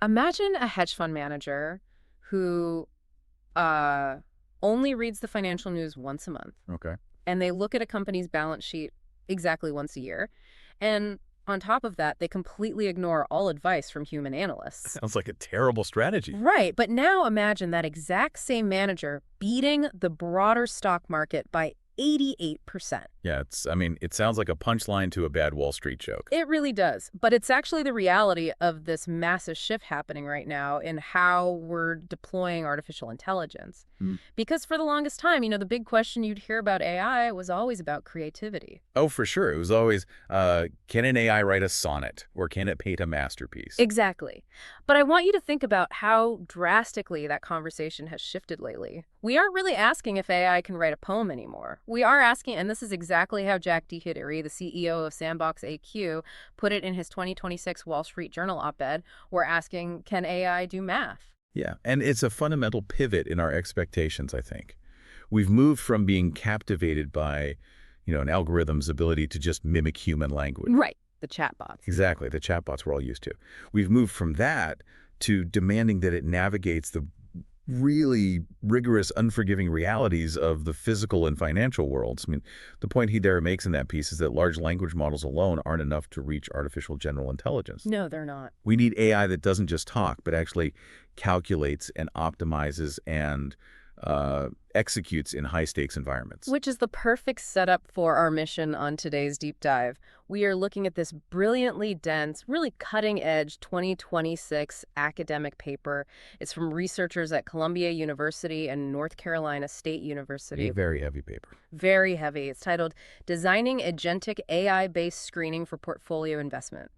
Imagine a hedge fund manager who uh, only reads the financial news once a month, Okay. and they look at a company's balance sheet exactly once a year. And on top of that, they completely ignore all advice from human analysts. Sounds like a terrible strategy. Right, but now imagine that exact same manager beating the broader stock market by 88%. Yeah, I mean, it sounds like a punchline to a bad Wall Street joke. It really does. But it's actually the reality of this massive shift happening right now in how we're deploying artificial intelligence. Hmm. Because for the longest time, the big question you'd hear about AI was always about creativity. Oh, for sure. It was always, can an AI write a sonnet or can it paint a masterpiece? Exactly. But I want you to think about how drastically that conversation has shifted lately. We aren't really asking if AI can write a poem anymore. We are asking, and this is exactly how Jack Doherty, the CEO of Sandbox AQ, put it in his 2026 Wall Street Journal op-ed, we're asking, can AI do math? Yeah, and it's a fundamental pivot in our expectations, I think. We've moved from being captivated by, an algorithm's ability to just mimic human language. Right, the chatbots. Exactly, the chatbots we're all used to. We've moved from that to demanding that it navigates the really rigorous, unforgiving realities of the physical and financial worlds. I mean, the point he there makes in that piece is that large language models alone aren't enough to reach artificial general intelligence. No, they're not. We need AI that doesn't just talk, but actually calculates and optimizes and executes in high-stakes environments. Which is the perfect setup for our mission on today's deep dive. We are looking at this brilliantly dense, really cutting-edge 2026 academic paper. It's from researchers at Columbia University and North Carolina State University. A very heavy paper. Very heavy. It's titled Designing Agentic AI-Based Screening for Portfolio Investment.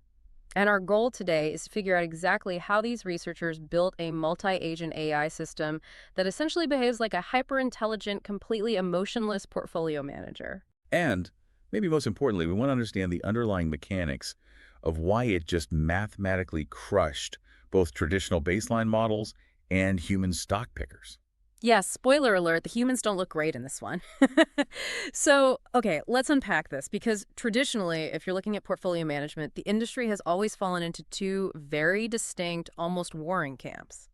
And our goal today is to figure out exactly how these researchers built a multi-agent AI system that essentially behaves like a hyper-intelligent, completely emotionless portfolio manager. And, maybe most importantly, we want to understand the underlying mechanics of why it just mathematically crushed both traditional baseline models and human stock pickers. Yes, spoiler alert, the humans don't look great in this one. So, okay, let's unpack this because traditionally, if you're looking at portfolio management, the industry has always fallen into two very distinct, almost warring camps.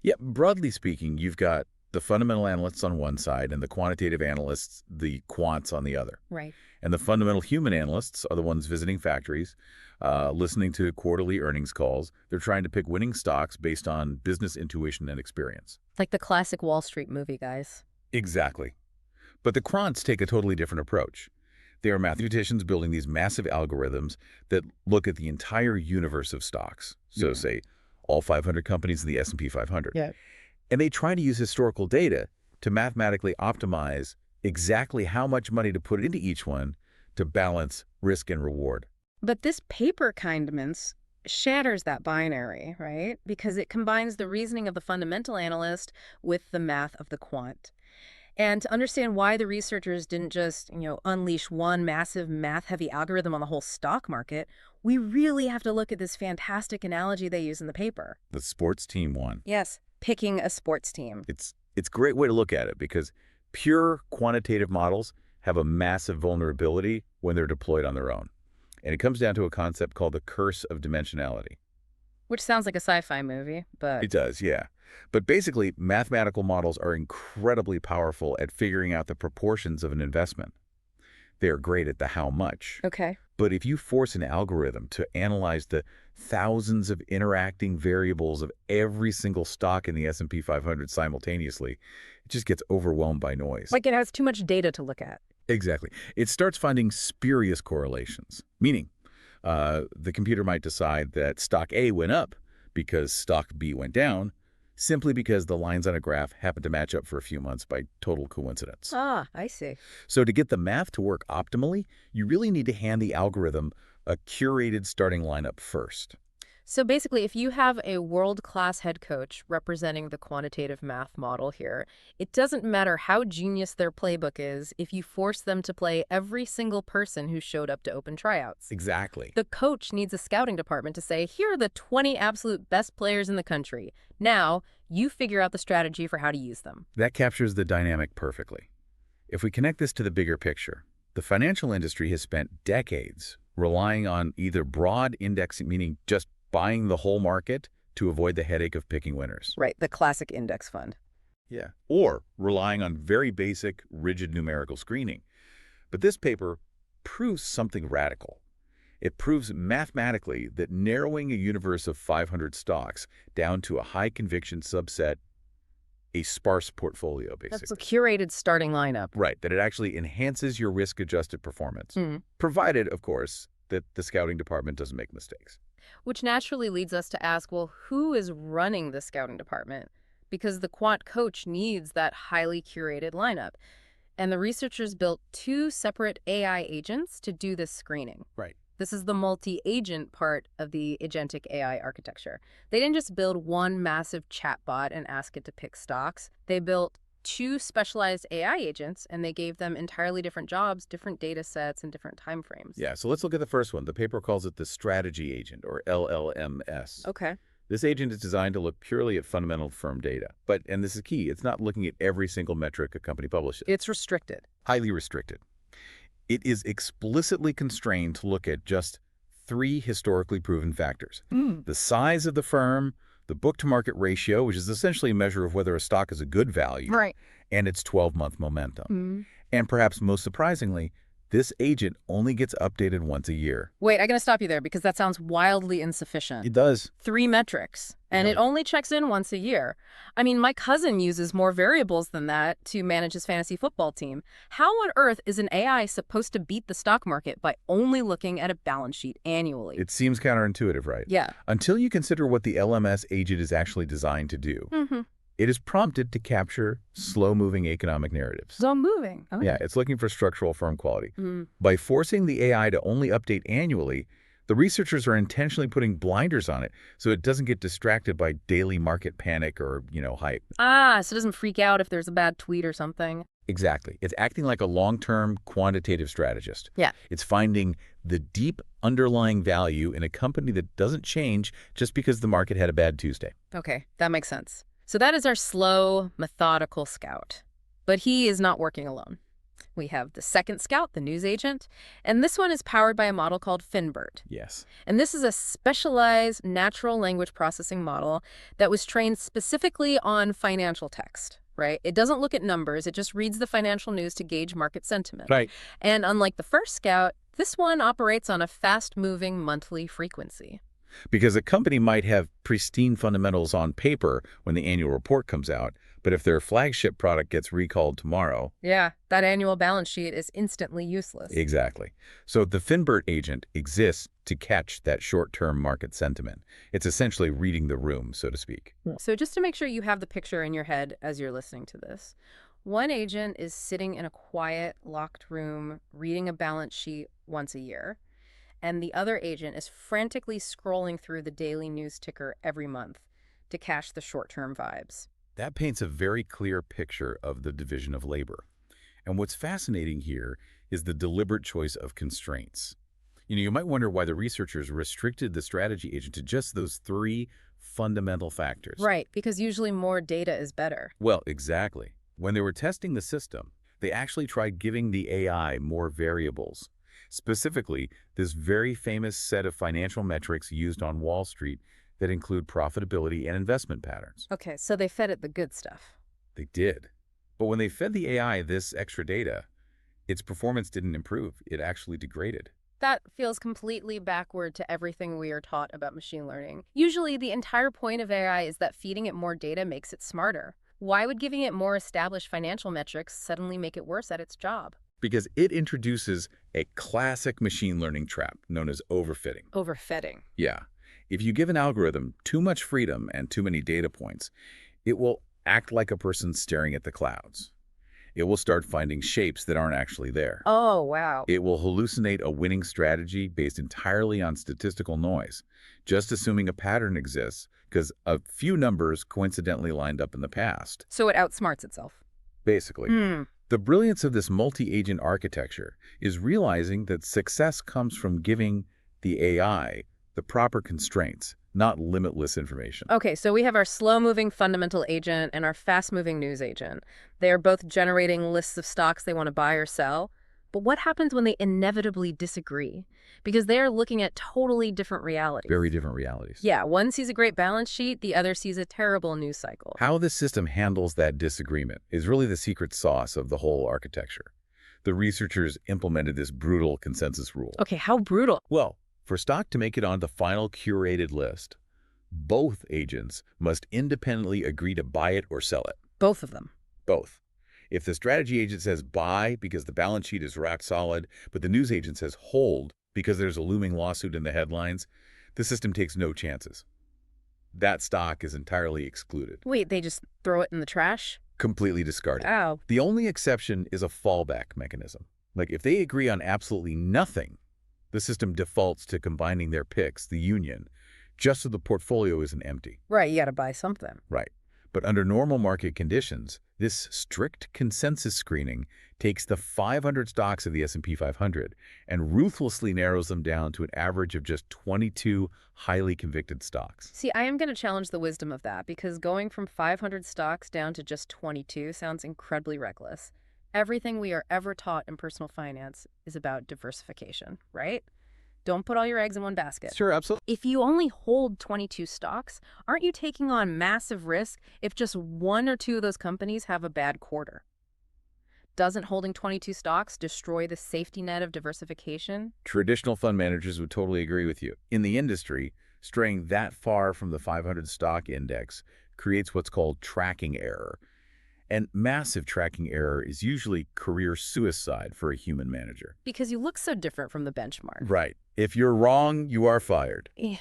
Yeah, broadly speaking, you've got the fundamental analysts on one side and the quantitative analysts, the quants, on the other. Right. And the fundamental human analysts are the ones visiting factories, listening to quarterly earnings calls. They're trying to pick winning stocks based on business intuition and experience. Like the classic Wall Street movie, guys. Exactly. But the quants take a totally different approach. They are mathematicians building these massive algorithms that look at the entire universe of stocks. So say all 500 companies in the S&P 500. Yeah. And they try to use historical data to mathematically optimize exactly how much money to put into each one to balance risk and reward. But this paper kindness shatters that binary, right? Because it combines the reasoning of the fundamental analyst with the math of the quant. And to understand why the researchers didn't just, unleash one massive math-heavy algorithm on the whole stock market, we really have to look at this fantastic analogy they use in the paper. The sports team one. Yes, picking a sports team. It's a great way to look at it because pure quantitative models have a massive vulnerability when they're deployed on their own. And it comes down to a concept called the curse of dimensionality. Which sounds like a sci-fi movie, but... It does, yeah. But basically, mathematical models are incredibly powerful at figuring out the proportions of an investment. They're great at the how much. Okay. But if you force an algorithm to analyze the thousands of interacting variables of every single stock in the S&P 500 simultaneously, it just gets overwhelmed by noise. Like it has too much data to look at. Exactly. It starts finding spurious correlations, meaning the computer might decide that stock A went up because stock B went down, simply because the lines on a graph happen to match up for a few months by total coincidence. Ah, I see. So to get the math to work optimally, you really need to hand the algorithm a curated starting lineup first. So basically, if you have a world-class head coach representing the quantitative math model here, it doesn't matter how genius their playbook is if you force them to play every single person who showed up to open tryouts. Exactly. The coach needs a scouting department to say, here are the 20 absolute best players in the country. Now, you figure out the strategy for how to use them. That captures the dynamic perfectly. If we connect this to the bigger picture, the financial industry has spent decades relying on either broad indexing, meaning just buying the whole market to avoid the headache of picking winners. Right, the classic index fund. Yeah. Or relying on very basic, rigid numerical screening. But this paper proves something radical. It proves mathematically that narrowing a universe of 500 stocks down to a high-conviction subset, a sparse portfolio, That's a basically. curated starting lineup. Right, that it actually enhances your risk-adjusted performance. Mm. Provided, of course, that the scouting department doesn't make mistakes. Which naturally leads us to ask, well, who is running the scouting department? Because the quant coach needs that highly curated lineup. And the researchers built 2 separate AI agents to do this screening. Right. This is the multi-agent part of the agentic AI architecture. They didn't just build one massive chatbot and ask it to pick stocks. They built 2 specialized AI agents, and they gave them entirely different jobs, different data sets, and different time frames. Yeah, so let's look at the first one. The paper calls it the strategy agent, or LLMS. Okay. This agent is designed to look purely at fundamental firm data. And this is key, it's not looking at every single metric a company publishes. It's restricted. Highly restricted. It is explicitly constrained to look at just 3 historically proven factors. The size of the firm, the book-to-market ratio, which is essentially a measure of whether a stock is a good value, Right. and its 12-month momentum. And perhaps most surprisingly, this agent only gets updated once a year. Wait, I'm going to stop you there because that sounds wildly insufficient. It does. 3 metrics, and it only checks in once a year. I mean, my cousin uses more variables than that to manage his fantasy football team. How on earth is an AI supposed to beat the stock market by only looking at a balance sheet annually? It seems counterintuitive, right? Yeah. Until you consider what the LMS agent is actually designed to do. It is prompted to capture slow-moving economic narratives. So moving. Okay. Yeah, it's looking for structural firm quality. By forcing the AI to only update annually, the researchers are intentionally putting blinders on it so it doesn't get distracted by daily market panic or, hype. So it doesn't freak out if there's a bad tweet or something. Exactly. It's acting like a long-term quantitative strategist. Yeah. It's finding the deep underlying value in a company that doesn't change just because the market had a bad Tuesday. Okay, that makes sense. So that is our slow, methodical scout. But he is not working alone. We have the second scout, the news agent, and this one is powered by a model called Finbert. Yes. And this is a specialized natural language processing model that was trained specifically on financial text, right? It doesn't look at numbers, it just reads the financial news to gauge market sentiment. Right. And unlike the first scout, this one operates on a fast-moving monthly frequency. Because a company might have pristine fundamentals on paper when the annual report comes out, but if their flagship product gets recalled tomorrow... Yeah, that annual balance sheet is instantly useless. Exactly. So the Finbert agent exists to catch that short-term market sentiment. It's essentially reading the room, so to speak. So just to make sure you have the picture in your head as you're listening to this, one agent is sitting in a quiet, locked room, reading a balance sheet once a year. And the other agent is frantically scrolling through the daily news ticker every month to catch the short-term vibes. That paints a very clear picture of the division of labor. And what's fascinating here is the deliberate choice of constraints. You might wonder why the researchers restricted the strategy agent to just those 3 fundamental factors. Right, because usually more data is better. Well, exactly. When they were testing the system, they actually tried giving the AI more variables. Specifically, this very famous set of financial metrics used on Wall Street that include profitability and investment patterns. Okay, so they fed it the good stuff. They did. But when they fed the AI this extra data, its performance didn't improve. It actually degraded. That feels completely backward to everything we are taught about machine learning. Usually, the entire point of AI is that feeding it more data makes it smarter. Why would giving it more established financial metrics suddenly make it worse at its job? Because it introduces a classic machine learning trap known as overfitting. Overfitting. Yeah. If you give an algorithm too much freedom and too many data points, it will act like a person staring at the clouds. It will start finding shapes that aren't actually there. Oh, wow. It will hallucinate a winning strategy based entirely on statistical noise, just assuming a pattern exists because a few numbers coincidentally lined up in the past. So it outsmarts itself. Basically. The brilliance of this multi-agent architecture is realizing that success comes from giving the AI the proper constraints, not limitless information. Okay, so we have our slow-moving fundamental agent and our fast-moving news agent. They are both generating lists of stocks they want to buy or sell. But what happens when they inevitably disagree? Because they're looking at totally different realities. Very different realities. Yeah, one sees a great balance sheet, the other sees a terrible news cycle. How the system handles that disagreement is really the secret sauce of the whole architecture. The researchers implemented this brutal consensus rule. Okay, how brutal. Well, for stock to make it on the final curated list, both agents must independently agree to buy it or sell it. Both of them. Both. If the strategy agent says buy because the balance sheet is rock solid, but the news agent says hold because there's a looming lawsuit in the headlines, the system takes no chances. That stock is entirely excluded. Wait, they just throw it in the trash? Completely discarded. Ow. The only exception is a fallback mechanism. Like if they agree on absolutely nothing, the system defaults to combining their picks, the union, just so the portfolio isn't empty. Right, you gotta buy something. Right. But under normal market conditions, this strict consensus screening takes the 500 stocks of the S&P 500 and ruthlessly narrows them down to an average of just 22 highly convicted stocks. See, I am going to challenge the wisdom of that because going from 500 stocks down to just 22 sounds incredibly reckless. Everything we are ever taught in personal finance is about diversification, right? Don't put all your eggs in one basket. Sure, absolutely. If you only hold 22 stocks, aren't you taking on massive risk if just one or two of those companies have a bad quarter? Doesn't holding 22 stocks destroy the safety net of diversification? Traditional fund managers would totally agree with you. In the industry, straying that far from the 500 stock index creates what's called tracking error. And massive tracking error is usually career suicide for a human manager. Because you look so different from the benchmark. Right. If you're wrong, you are fired. Eh.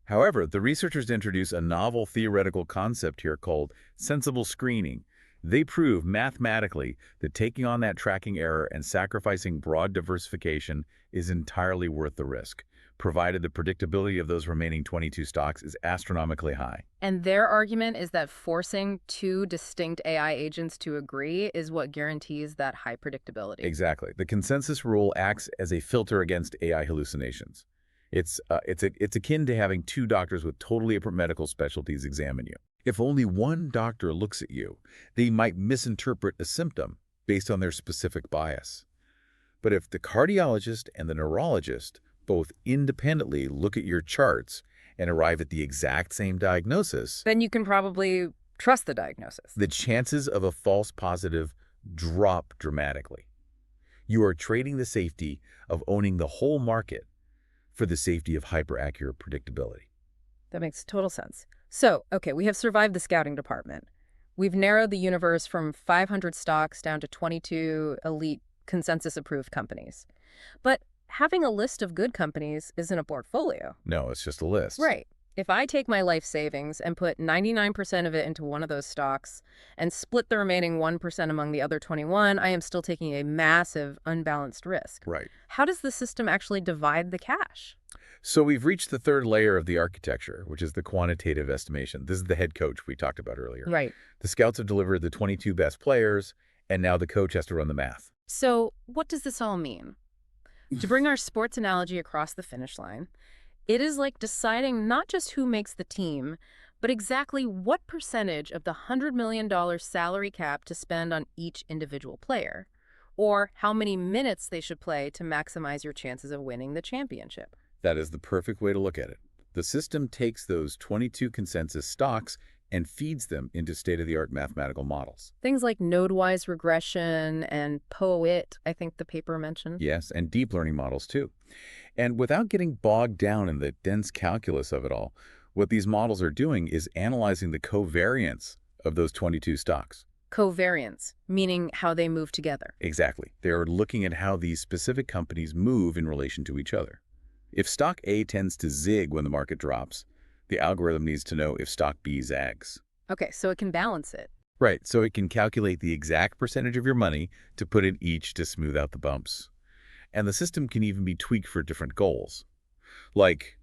However, the researchers introduce a novel theoretical concept here called sensible screening. They prove mathematically that taking on that tracking error and sacrificing broad diversification is entirely worth the risk, provided the predictability of those remaining 22 stocks is astronomically high. And their argument is that forcing two distinct AI agents to agree is what guarantees that high predictability. Exactly. The consensus rule acts as a filter against AI hallucinations. It's akin to having two doctors with totally different medical specialties examine you. If only one doctor looks at you, they might misinterpret a symptom based on their specific bias. But if the cardiologist and the neurologist both independently look at your charts and arrive at the exact same diagnosis, then you can probably trust the diagnosis. the chances of a false positive drop dramatically. You are trading the safety of owning the whole market for the safety of hyper-accurate predictability. That makes total sense. So, okay, we have survived the scouting department. We've narrowed the universe from 500 stocks down to 22 elite consensus-approved companies. But having a list of good companies isn't a portfolio. No, it's just a list. Right. If I take my life savings and put 99% of it into one of those stocks and split the remaining 1% among the other 21, I am still taking a massive unbalanced risk. Right. How does the system actually divide the cash? So we've reached the third layer of the architecture, which is the quantitative estimation. This is the head coach we talked about earlier. Right. The scouts have delivered the 22 best players, and now the coach has to run the math. So what does this all mean? To bring our sports analogy across the finish line, it is like deciding not just who makes the team, but exactly what percentage of the $100 million salary cap to spend on each individual player, or how many minutes they should play to maximize your chances of winning the championship. That is the perfect way to look at it. The system takes those 22 consensus stocks and feeds them into state-of-the-art mathematical models. Things like node-wise regression and POIT, I think the paper mentioned. Yes, and deep learning models too. And without getting bogged down in the dense calculus of it all, what these models are doing is analyzing the covariance of those 22 stocks. Covariance, meaning how they move together. Exactly. They are looking at how these specific companies move in relation to each other. If stock A tends to zig when the market drops, the algorithm needs to know if stock B zags. Okay, so it can balance it. Right, so it can calculate the exact percentage of your money to put in each to smooth out the bumps. And the system can even be tweaked for different goals, like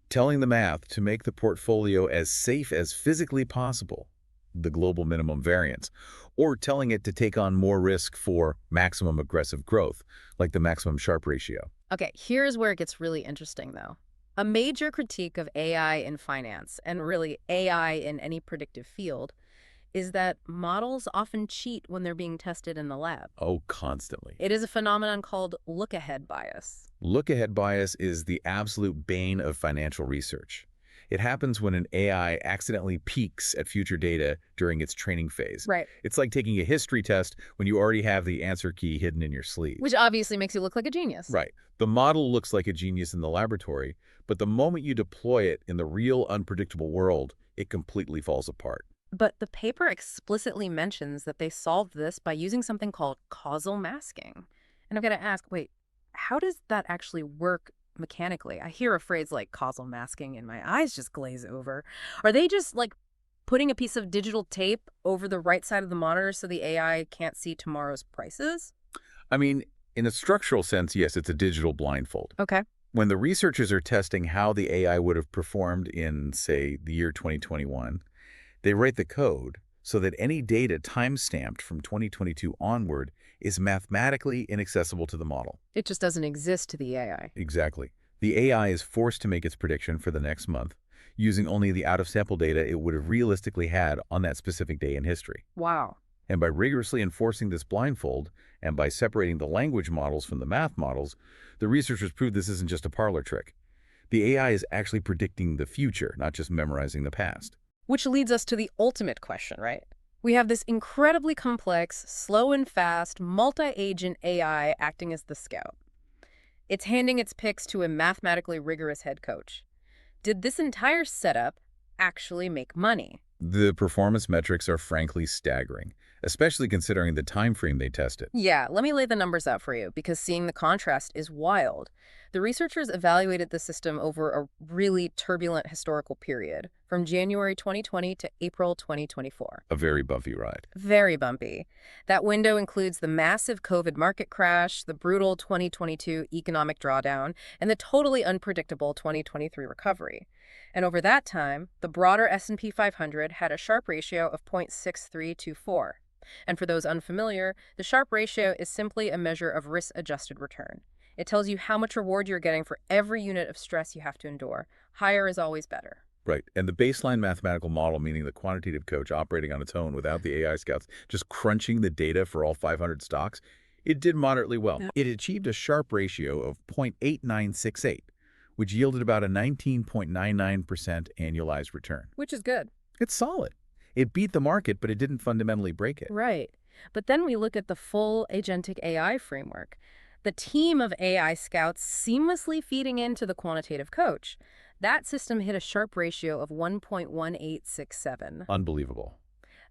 telling the math to make the portfolio as safe as physically possible, the global minimum variance, or telling it to take on more risk for maximum aggressive growth, like the maximum Sharpe ratio. Okay, here's where it gets really interesting, though. A major critique of AI in finance, and really AI in any predictive field, is that models often cheat when they're being tested in the lab. Oh, constantly. It is a phenomenon called look-ahead bias. Look-ahead bias is the absolute bane of financial research. It happens when an AI accidentally peeks at future data during its training phase. Right. It's like taking a history test when you already have the answer key hidden in your sleeve. Which obviously makes you look like a genius. Right. The model looks like a genius in the laboratory, but the moment you deploy it in the real unpredictable world, it completely falls apart. But the paper explicitly mentions that they solved this by using something called causal masking. And I've got to ask, wait, how does that actually work mechanically? I hear a phrase like causal masking and my eyes just glaze over. Are they just like putting a piece of digital tape over the right side of the monitor so the AI can't see tomorrow's prices? I mean, in a structural sense, yes, it's a digital blindfold. Okay. When the researchers are testing how the AI would have performed in, say, the year 2021, they write the code so that any data time-stamped from 2022 onward is mathematically inaccessible to the model. It just doesn't exist to the AI. Exactly. The AI is forced to make its prediction for the next month using only the out-of-sample data it would have realistically had on that specific day in history. Wow. And by rigorously enforcing this blindfold, and by separating the language models from the math models, the researchers proved this isn't just a parlor trick. The AI is actually predicting the future, not just memorizing the past. Which leads us to the ultimate question, right? We have this incredibly complex, slow and fast, multi-agent AI acting as the scout. It's handing its picks to a mathematically rigorous head coach. Did this entire setup actually make money? The performance metrics are frankly staggering, especially considering the time frame they tested. Yeah, let me lay the numbers out for you, because seeing the contrast is wild. The researchers evaluated the system over a really turbulent historical period, from January 2020 to April 2024. A very bumpy ride. Very bumpy. That window includes the massive COVID market crash, the brutal 2022 economic drawdown, and the totally unpredictable 2023 recovery. And over that time, the broader S&P 500 had a Sharpe ratio of 0.6324. And for those unfamiliar, the Sharpe ratio is simply a measure of risk-adjusted return. It tells you how much reward you're getting for every unit of stress you have to endure. Higher is always better. Right. And the baseline mathematical model, meaning the quantitative coach operating on its own without the AI scouts, just crunching the data for all 500 stocks, it did moderately well. Yeah. It achieved a Sharpe ratio of 0.8968, which yielded about a 19.99% annualized return. Which is good. It's solid. It beat the market, but it didn't fundamentally break it. Right. But then we look at the full Agentic AI framework. The team of AI scouts seamlessly feeding into the quantitative coach. That system hit a Sharpe ratio of 1.1867. Unbelievable.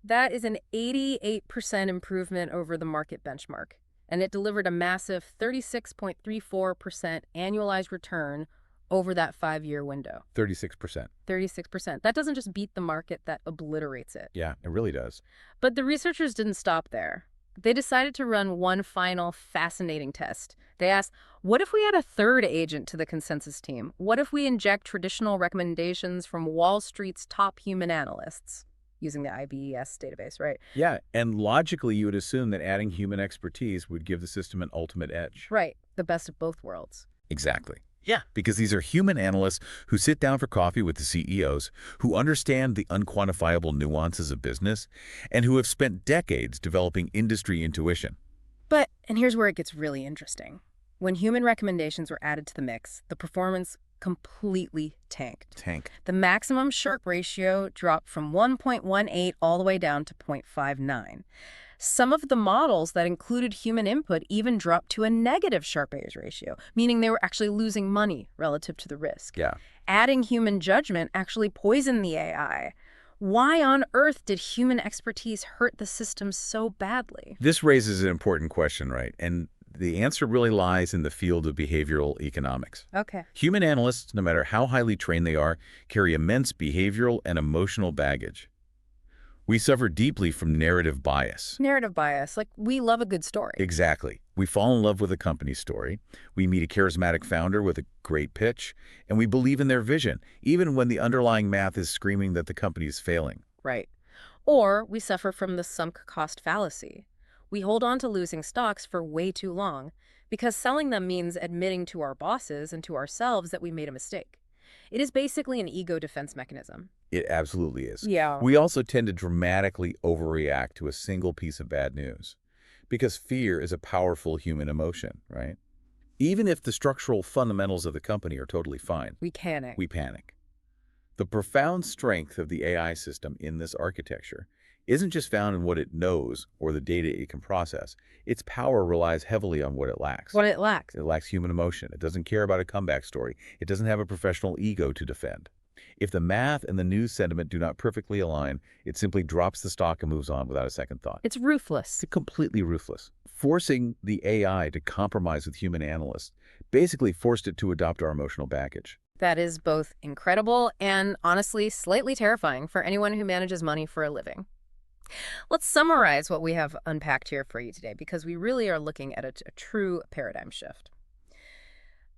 That is an 88% improvement over the market benchmark. And it delivered a massive 36.34% annualized return over that 5-year window. 36%. 36%. That doesn't just beat the market, that obliterates it. Yeah, it really does. But the researchers didn't stop there. They decided to run one final fascinating test. They asked, what if we add a third agent to the consensus team? What if we inject traditional recommendations from Wall Street's top human analysts? Using the IBES database, right? Yeah, and logically you would assume that adding human expertise would give the system an ultimate edge. Right. The best of both worlds. Exactly. Yeah, because these are human analysts who sit down for coffee with the CEOs, who understand the unquantifiable nuances of business, and who have spent decades developing industry intuition. But, and here's where it gets really interesting. When human recommendations were added to the mix, the performance completely tanked. The maximum Sharpe ratio dropped from 1.18 all the way down to 0.59. Some of the models that included human input even dropped to a negative Sharpe ratio, meaning they were actually losing money relative to the risk. Yeah. Adding human judgment actually poisoned the AI. Why on earth did human expertise hurt the system so badly? This raises an important question, right? And the answer really lies in the field of behavioral economics. Okay. Human analysts, no matter how highly trained they are, carry immense behavioral and emotional baggage. We suffer deeply from narrative bias. Narrative bias, like we love a good story. Exactly. We fall in love with a company's story. We meet a charismatic founder with a great pitch, and we believe in their vision, even when the underlying math is screaming that the company is failing. Right. Or we suffer from the sunk cost fallacy. We hold on to losing stocks for way too long because selling them means admitting to our bosses and to ourselves that we made a mistake. It is basically an ego defense mechanism. It absolutely is. Yeah. We also tend to dramatically overreact to a single piece of bad news because fear is a powerful human emotion, right? Even if the structural fundamentals of the company are totally fine, We panic. we panic. The profound strength of the AI system in this architecture isn't just found in what it knows or the data it can process. Its power relies heavily on what it lacks. What it lacks. It lacks human emotion. It doesn't care about a comeback story. It doesn't have a professional ego to defend. If the math and the news sentiment do not perfectly align, it simply drops the stock and moves on without a second thought. It's ruthless. It's completely ruthless. Forcing the AI to compromise with human analysts basically forced it to adopt our emotional baggage. That is both incredible and, honestly, slightly terrifying for anyone who manages money for a living. Let's summarize what we have unpacked here for you today, because we really are looking at a true paradigm shift.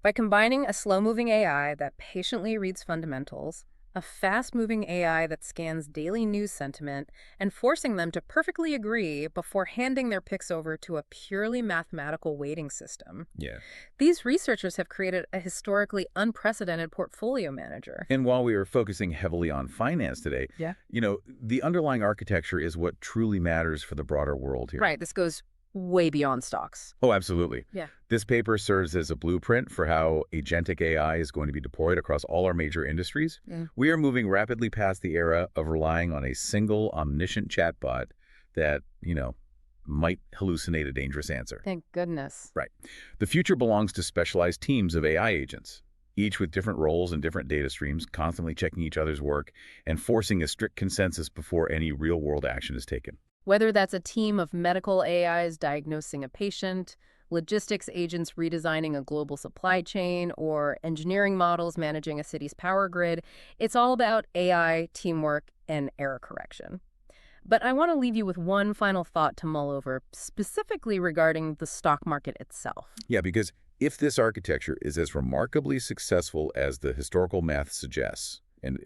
By combining a slow-moving AI that patiently reads fundamentals, a fast-moving AI that scans daily news sentiment, and forcing them to perfectly agree before handing their picks over to a purely mathematical weighting system, Yeah. these researchers have created a historically unprecedented portfolio manager. And while we are focusing heavily on finance today, Yeah. the underlying architecture is what truly matters for the broader world here. Right, this goes way beyond stocks. Oh, absolutely. Yeah. This paper serves as a blueprint for how agentic AI is going to be deployed across all our major industries. Yeah. We are moving rapidly past the era of relying on a single omniscient chatbot that, might hallucinate a dangerous answer. Thank goodness. Right. The future belongs to specialized teams of AI agents, each with different roles and different data streams, constantly checking each other's work and forcing a strict consensus before any real-world action is taken. Whether that's a team of medical AIs diagnosing a patient, logistics agents redesigning a global supply chain, or engineering models managing a city's power grid, it's all about AI, teamwork, and error correction. But I want to leave you with one final thought to mull over, specifically regarding the stock market itself. Yeah, because if this architecture is as remarkably successful as the historical math suggests, and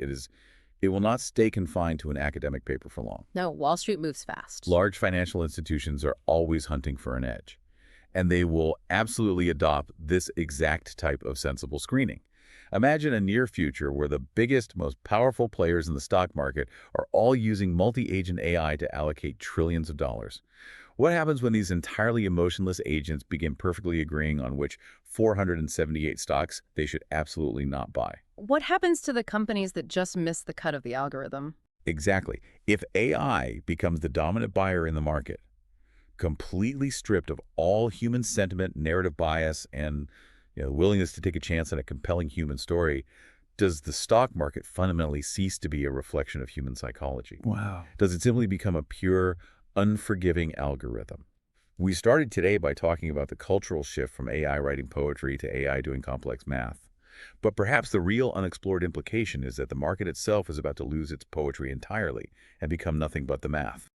it will not stay confined to an academic paper for long. No, Wall Street moves fast. Large financial institutions are always hunting for an edge, and they will absolutely adopt this exact type of sensible screening. Imagine a near future where the biggest, most powerful players in the stock market are all using multi-agent AI to allocate trillions of dollars. What happens when these entirely emotionless agents begin perfectly agreeing on which 478 stocks they should absolutely not buy? What happens to the companies that just miss the cut of the algorithm? Exactly. If AI becomes the dominant buyer in the market, completely stripped of all human sentiment, narrative bias, and willingness to take a chance on a compelling human story, does the stock market fundamentally cease to be a reflection of human psychology? Wow. Does it simply become a pure, unforgiving algorithm? We started today by talking about the cultural shift from AI writing poetry to AI doing complex math. But perhaps the real unexplored implication is that the market itself is about to lose its poetry entirely and become nothing but the math.